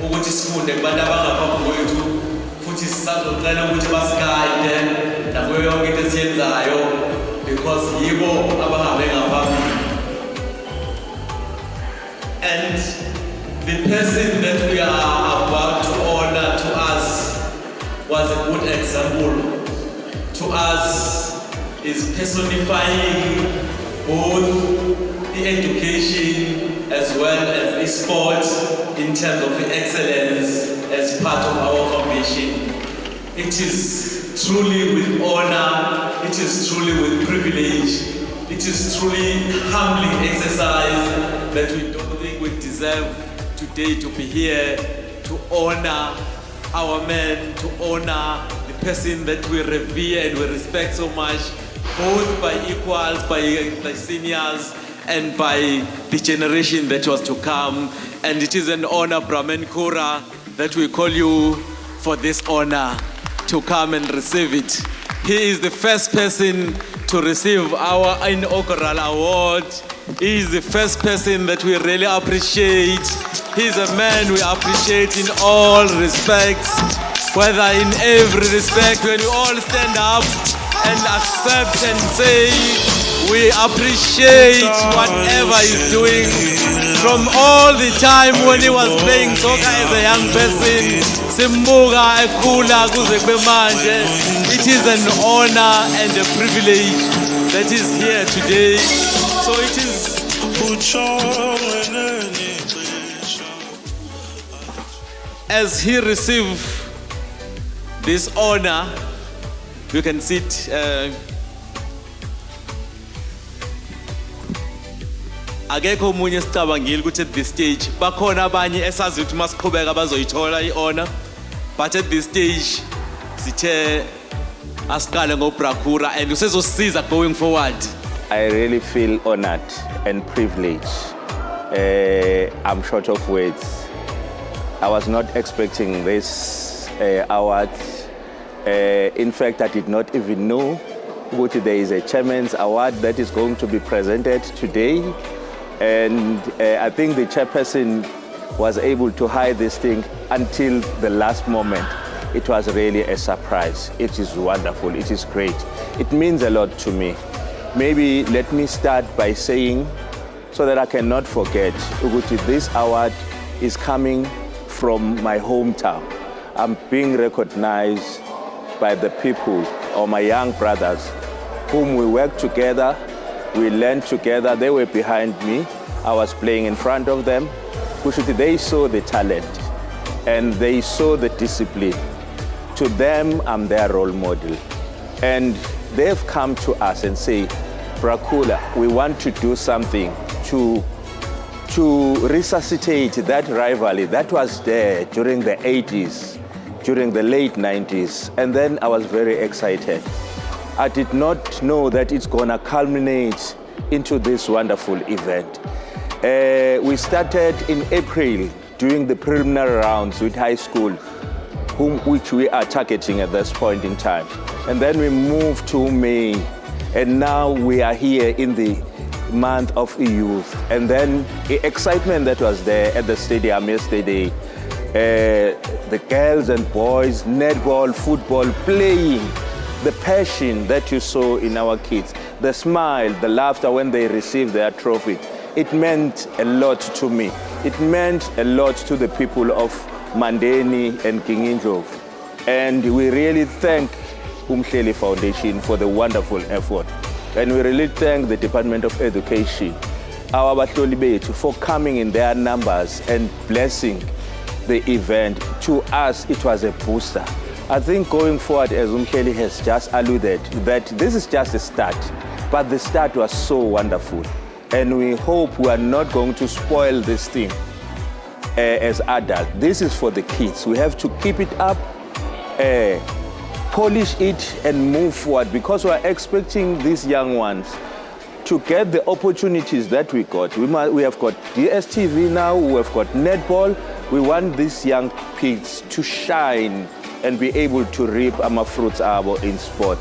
ukuthi sifunde kubantu abangaphambi kwethu futhi sisazocela ukuthi basigayide nakuyo yonke into esiyenzayo because yibo abahambe ngaphambili. And the person that we are about to honor to us was a good example. To us is personifying both the education as well as the sport in terms of the excellence as part of our foundation. It is truly with honor, it is truly with privilege, it is truly humbling exercise that we don't think we deserve today to be here to honor our men, to honor the person that we revere and we respect so much, both by equals, by the seniors, and by the generation that was to come. And it is an honor, Mankhura, that we call you for this honor to come and receive it. He is the first person to receive our inaugural award. He is the first person that we really appreciate. He is a man we appreciate in all respects, whether in every respect, when we all stand up and accept and say we appreciate whatever he's doing. From all the time when he was playing soccer as a young person, Simbuga Ekula kuze kube manje, it is an honor and a privilege that is here today. So it is as he received this honor, you can sit. Akekho umunye esicabangile ukuthi at this stage bakhona abanye esazi ukuthi masiqhubeka bazoyithola i-honor, but at this stage sithe asiqale ngoBrakhura and usezosiza going forward. I really feel honored and privileged. I'm short of words. I was not expecting this award. In fact, I did not even know that there is a chairman's award that is going to be presented today. And I think the chairperson was able to hide this thing until the last moment. It was really a surprise. It is wonderful. It is great. It means a lot to me. Maybe let me start by saying, so that I cannot forget, Uguti, this award is coming from my hometown. I'm being recognized by the people or my young brothers whom we work together, we learned together. They were behind me. I was playing in front of them. They saw the talent and they saw the discipline. To them, I'm their role model. And they've come to us and say, Brakhula, we want to do something to resuscitate that rivalry that was there during the 80s, during the late 90s. And then I was very excited. I did not know that it's gonna culminate into this wonderful event. We started in April doing the preliminary rounds with high school, which we are targeting at this point in time. And then we moved to May, and now we are here in the month of youth. And then the excitement that was there at the stadium yesterday, the girls and boys, netball, football, playing, the passion that you saw in our kids, the smile, the laughter when they received their trophy, it meant a lot to me. It meant a lot to the people of Mandeni and Kinginjov. And we really thank uMhleli Foundation for the wonderful effort. And we really thank the Department of Education, our bahloli bethu, for coming in their numbers and blessing the event. To us, it was a booster. I think going forward, as uMhleli has just alluded, that this is just a start, but the start was so wonderful. And we hope we are not going to spoil this thing as adults. This is for the kids. We have to keep it up, polish it, and move forward, because we are expecting these young ones to get the opportunities that we got. We have got DSTV now, we have got netball. We want these young kids to shine and be able to reap our fruits in sport.